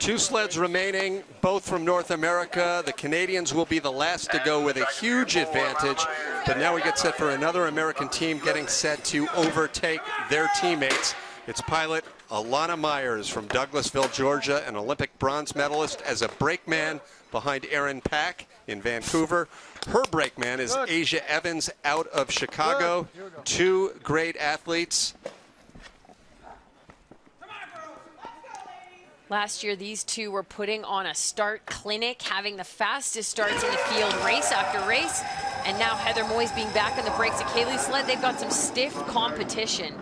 Speaker 1: 2 sleds remaining, both from North America. The Canadians will be the last to go with a huge advantage, but now we get set for another American team getting set to overtake their teammates. It's pilot Alana Myers from Douglasville, Georgia, an Olympic bronze medalist as a brakeman behind Erin Pack in Vancouver. Her brakeman is Asia Evans out of Chicago. 2 great athletes.
Speaker 2: Last year, these 2 were putting on a start clinic, having the fastest starts in the field race after race. And now Heather Moyes being back on the brakes at Kaylee's sled, they've got some stiff competition.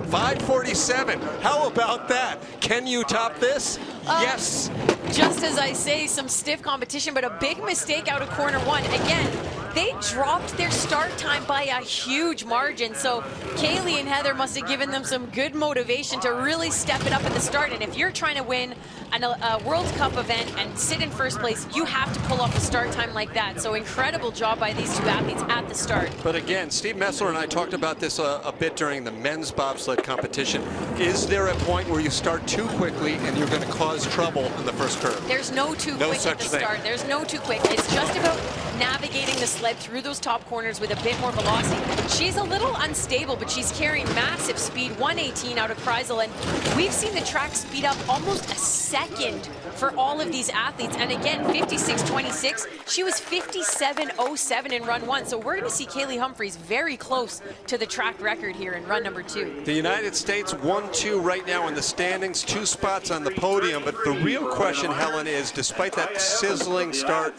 Speaker 1: 5:47. How about that? Can you top this? Yes.
Speaker 2: Just as I say, some stiff competition, but a big mistake out of corner 1. Again, they dropped their start time by a huge margin. So Kaylee and Heather must have given them some good motivation to really step it up at the start. And if you're trying to win a World Cup event and sit in first place, you have to pull off a start time like that. So incredible job by these 2 athletes at the start.
Speaker 1: But again, Steve Messler and I talked about this a bit during the men's bobsled competition. Is there a point where you start too quickly and you're going to cause trouble in the first curve?
Speaker 2: There's no too quick at the start. There's no too quick. It's just about navigating the sled through those top corners with a bit more velocity. She's a little unstable, but she's carrying massive speed, 118 out of Kreisel, and we've seen the track speed up almost a second for all of these athletes. And again, 56.26, she was 57.07 in run 1. So we're going to see Kaylee Humphries very close to the track record here in run number 2.
Speaker 1: The United States 1-2 right now in the standings, 2 spots on the podium. But the real question, Helen, is despite that sizzling start,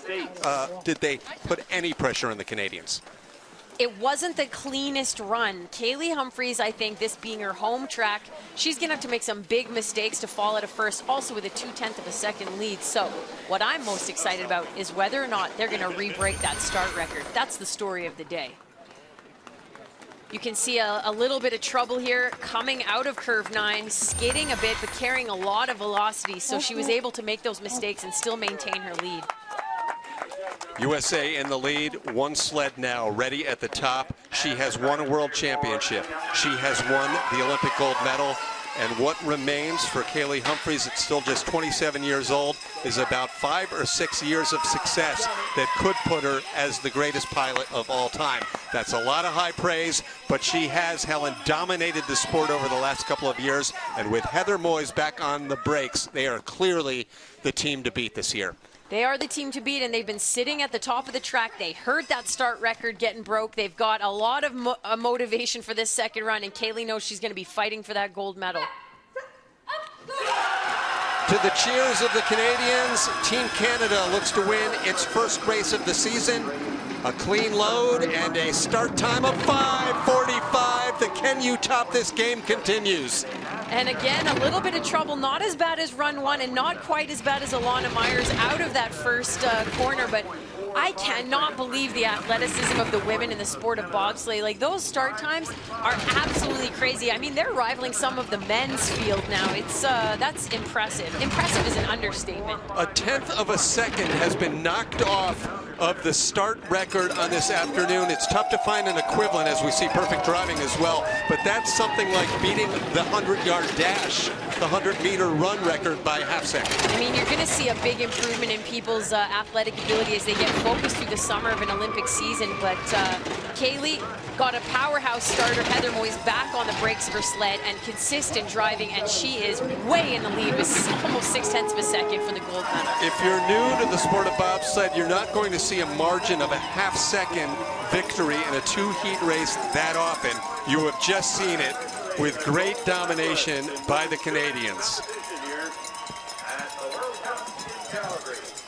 Speaker 1: did they put any pressure on the Canadians?
Speaker 2: It wasn't the cleanest run. Kaylee Humphries, I think, this being her home track, she's going to have to make some big mistakes to fall out of first, also with a 0.2 of a second lead. So what I'm most excited about is whether or not they're going to re-break that start record. That's the story of the day. You can see a little bit of trouble here coming out of curve 9, skidding a bit, but carrying a lot of velocity. So she was able to make those mistakes and still maintain her lead.
Speaker 1: USA in the lead, 1 sled now, ready at the top. She has won a world championship. She has won the Olympic gold medal. And what remains for Kaylee Humphries, it's still just 27 years old, is about 5 or 6 years of success that could put her as the greatest pilot of all time. That's a lot of high praise, but she has, Helen, dominated the sport over the last couple of years. And with Heather Moyes back on the brakes, they are clearly the team to beat this year.
Speaker 2: They are the team to beat, and they've been sitting at the top of the track. They heard that start record getting broke. They've got a lot of motivation for this second run, and Kaylee knows she's going to be fighting for that gold medal.
Speaker 1: To the cheers of the Canadians, Team Canada looks to win its first race of the season. A clean load and a start time of 5:45. The Can You Top This game continues.
Speaker 2: And again, a little bit of trouble, not as bad as run 1 and not quite as bad as Alana Myers out of that first corner, but I cannot believe the athleticism of the women in the sport of bobsleigh. Like, those start times are absolutely crazy. I mean, they're rivaling some of the men's field now. It's that's impressive. Impressive is an understatement.
Speaker 1: A 1/10 of a second has been knocked off of the start record on this afternoon. It's tough to find an equivalent as we see perfect driving as well, but that's something like beating the 100-yard dash, the 100-meter run record by a half second.
Speaker 2: I mean, you're going to see a big improvement in people's athletic ability as they get focused through the summer of an Olympic season, but Kaylee got a powerhouse starter, Heather Moyes, back on the brakes of her sled and consistent driving, and she is way in the lead with almost 0.6 of a second for the gold medal.
Speaker 1: If you're new to the sport of bobsled, you're not going to see a margin of a half-second victory in a 2-heat race that often. You have just seen it with great domination by the Canadians.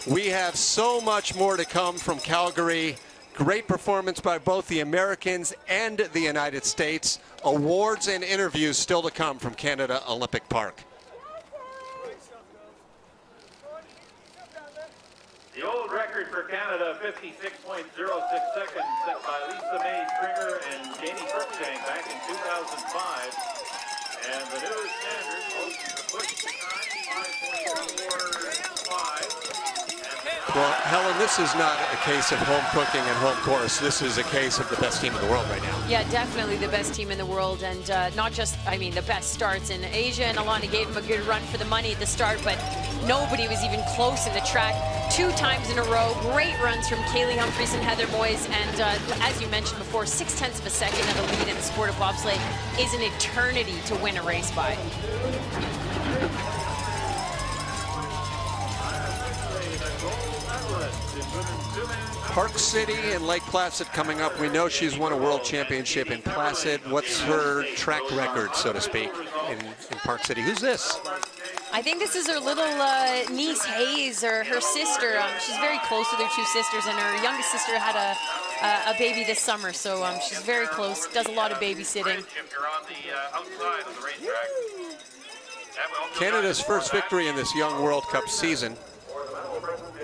Speaker 1: We have so much more to come from Calgary. Great performance by both the Americans and the United States. Awards and interviews still to come from Canada Olympic Park.
Speaker 3: The old record for Canada, 56.06 seconds, set by Lisa May Stringer and Janie Cruikshank back in 2005. And the new standard goes to push time, 5.45.
Speaker 1: Well, Helen, this is not a case of home cooking and home course. This is a case of the best team in the world right now.
Speaker 2: Yeah, definitely the best team in the world, and not just, I mean, the best starts. And Asia and Alana gave them a good run for the money at the start, but nobody was even close in the track 2 times in a row. Great runs from Kaylee Humphries and Heather Moyes, and as you mentioned before, 0.6 of a second of a lead in the sport of bobsleigh is an eternity to win a race by.
Speaker 1: Park City and Lake Placid coming up. We know she's won a world championship in Placid. What's her track record, so to speak, in Park City? Who's this?
Speaker 2: I think this is her little niece, Hayes, or her sister. She's very close with her 2 sisters, and her youngest sister had a baby this summer, so she's very close, does a lot of babysitting.
Speaker 1: Canada's first victory in this young World Cup season,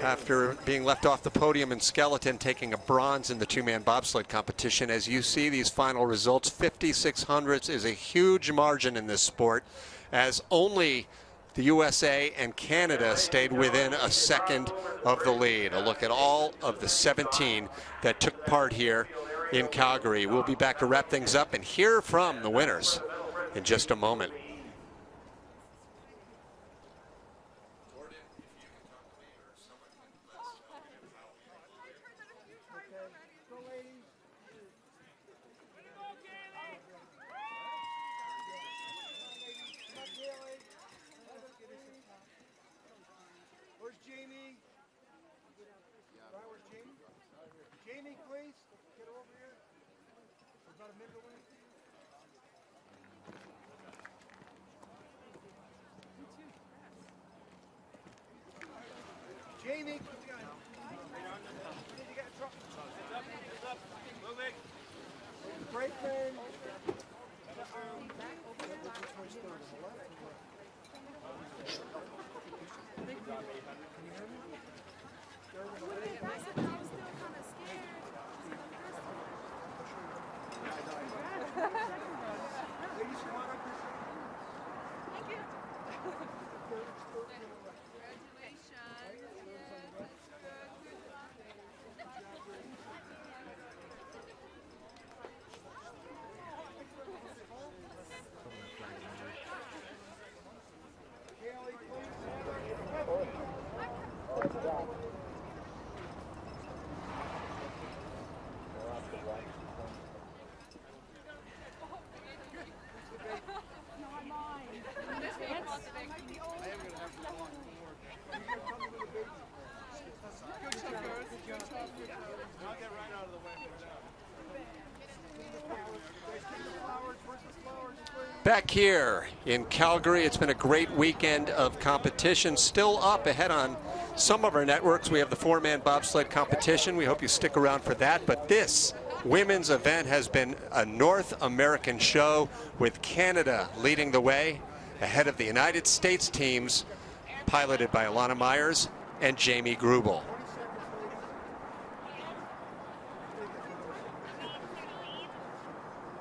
Speaker 1: after being left off the podium in skeleton, taking a bronze in the 2-man bobsled competition. As you see these final results, 5/600ths is a huge margin in this sport, as only the USA and Canada stayed within a second of the lead. A look at all of the 17 that took part here in Calgary. We'll be back to wrap things up and hear from the winners in just a moment.
Speaker 4: Jamie, please, get over here. About a minute away. Jamie, Brakeman.
Speaker 1: Back here in Calgary, it's been a great weekend of competition. Still up ahead on some of our networks. We have the four-man bobsled competition. We hope you stick around for that. But this women's event has been a North American show with Canada leading the way ahead of the United States teams piloted by Alana Myers and Jamie Grubel.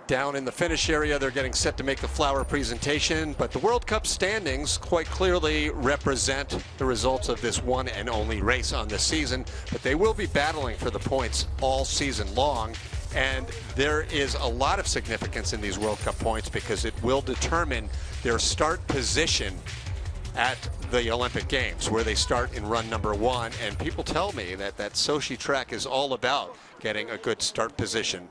Speaker 1: Down in the finish area, they're getting set to make the flower presentation, but the World Cup standings quite clearly represent the results of this one and only race on this season, but they will be battling for the points all season long, and there is a lot of significance in these World Cup points because it will determine their start position at the Olympic Games, where they start in run number 1, and people tell me that Sochi track is all about getting a good start position.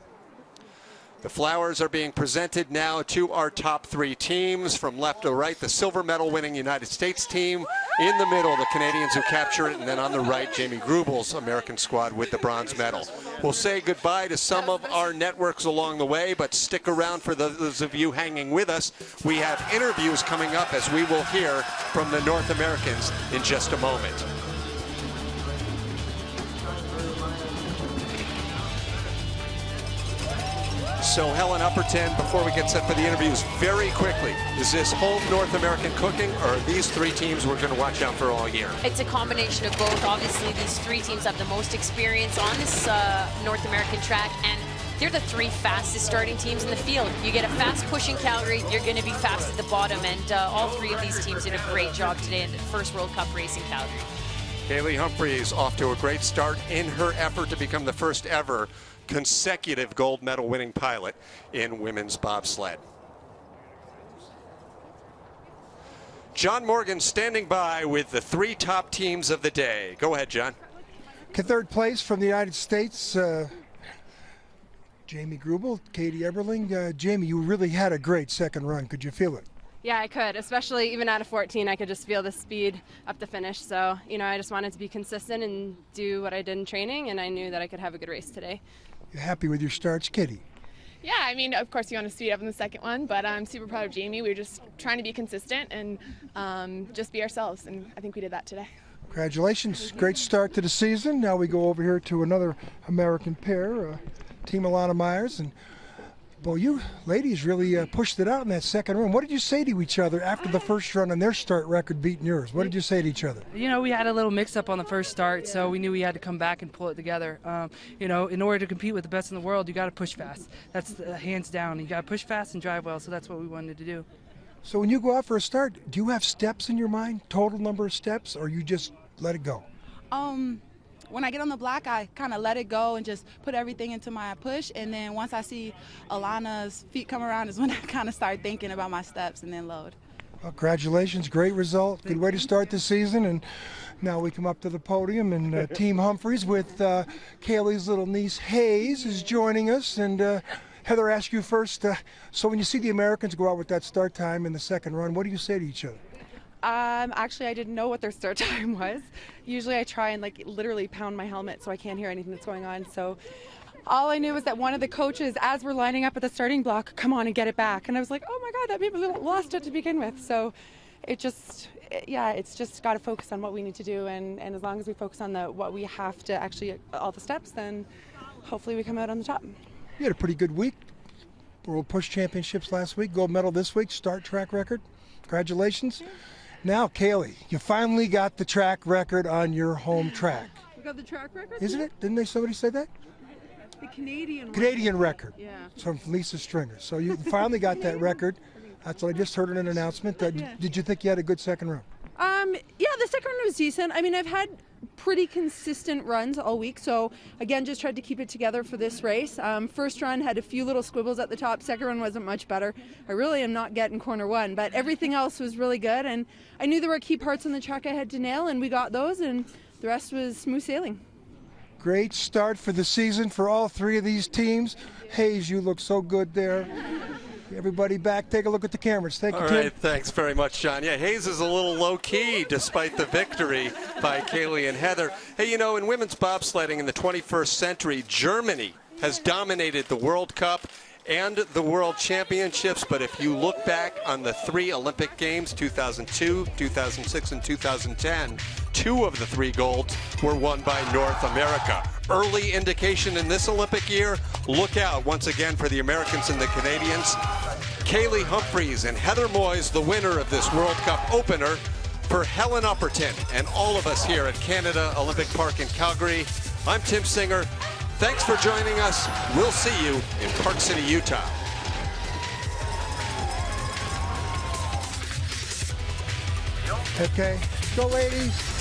Speaker 1: The flowers are being presented now to our top 3 teams. From left to right, the silver medal winning United States team. In the middle, the Canadians who capture it. And then on the right, Jamie Grubel's American squad with the bronze medal. We'll say goodbye to some of our networks along the way, but stick around for those of you hanging with us. We have interviews coming up as we will hear from the North Americans in just a moment. So Helen Upperton, before we get set for the interviews, very quickly, is this home North American cooking, or are these 3 teams we're going to watch out for all year?
Speaker 2: It's a combination of both. Obviously, these 3 teams have the most experience on this North American track, and they're the 3 fastest starting teams in the field. You get a fast push in Calgary, you're going to be fast at the bottom, and all 3 of these teams did a great job today in the first World Cup race in Calgary.
Speaker 1: Kaylee Humphries off to a great start in her effort to become the first ever consecutive gold medal winning pilot in women's bobsled. John Morgan standing by with the 3 top teams of the day. Go ahead, John.
Speaker 4: Third place from the United States, Jamie Grubel, Katie Eberling. Jamie, you really had a great second run. Could you feel it?
Speaker 6: Yeah, I could, especially even out of 14, I could just feel the speed up the finish. So, I just wanted to be consistent and do what I did in training, and I knew that I could have a good race today.
Speaker 4: You happy with your starts, Katie?
Speaker 7: Yeah, I mean, of course you want to speed up in the second one, but I'm super proud of Jamie. We were just trying to be consistent and just be ourselves, and I think we did that today.
Speaker 4: Congratulations. Great start to the season. Now we go over here to another American pair, Team Alana Myers. And boy, you ladies really pushed it out in that second run. What did you say to each other after the first run and their start record beating yours? What did you say to each other?
Speaker 8: We had a little mix-up on the first start, so we knew we had to come back and pull it together. In order to compete with the best in the world, you got to push fast. That's hands down. You got to push fast and drive well, so that's what we wanted to do.
Speaker 4: So when you go out for a start, do you have steps in your mind, total number of steps, or you just let it go?
Speaker 9: When I get on the block, I kind of let it go and just put everything into my push. And then once I see Alana's feet come around is when I kind of start thinking about my steps and then load.
Speaker 4: Well, congratulations. Great result. Good way to start the season. And now we come up to the podium, and Team Humphries with Kaylee's little niece Hayes is joining us. And Heather, ask you first. So when you see the Americans go out with that start time in the second run, what do you say to each other?
Speaker 10: Actually, I didn't know what their start time was. Usually I try and like literally pound my helmet so I can't hear anything that's going on. So all I knew was that one of the coaches, as we're lining up at the starting block, come on and get it back. And I was like, oh my God, that maybe lost it to begin with. So it's just got to focus on what we need to do. And as long as we focus on what we have to actually, all the steps, then hopefully we come out on the top.
Speaker 4: You had a pretty good week. World Push Championships last week, gold medal this week, start track record. Congratulations. Now, Kaylee, you finally got the track record on your home track.
Speaker 11: We got the track record?
Speaker 4: Isn't it? Didn't somebody say that?
Speaker 11: The
Speaker 4: Canadian record.
Speaker 11: Yeah.
Speaker 4: It's from Lisa Stringer. So you finally got that record. That's what I just heard in an announcement. Did you think you had a good second run?
Speaker 11: Yeah, the second run was decent. I mean, I've had pretty consistent runs all week, so again, just tried to keep it together for this race. First run had a few little squibbles at the top. Second run wasn't much better. I really am not getting corner one, but everything else was really good, and I knew there were key parts on the track I had to nail, and we got those, and the rest was smooth sailing.
Speaker 4: Great start for the season for all three of these teams. Hayes, you look so good there. Everybody back, take a look at the cameras. Thank you, Tim.
Speaker 1: All right, thanks very much, John. Yeah, Hayes is a little low-key despite the victory by Kaylee and Heather. Hey, you know, in women's bobsledding in the 21st century, Germany has dominated the World Cup and the World Championships, but if you look back on the three Olympic Games, 2002, 2006, and 2010, two of the three golds were won by North America. Early indication in this Olympic year, look out once again for the Americans and the Canadians. Kaylee Humphries and Heather Moyes, the winner of this World Cup opener. For Helen Upperton and all of us here at Canada Olympic Park in Calgary, I'm Tim Singer. Thanks for joining us. We'll see you in Park City, Utah.
Speaker 4: Okay, go ladies.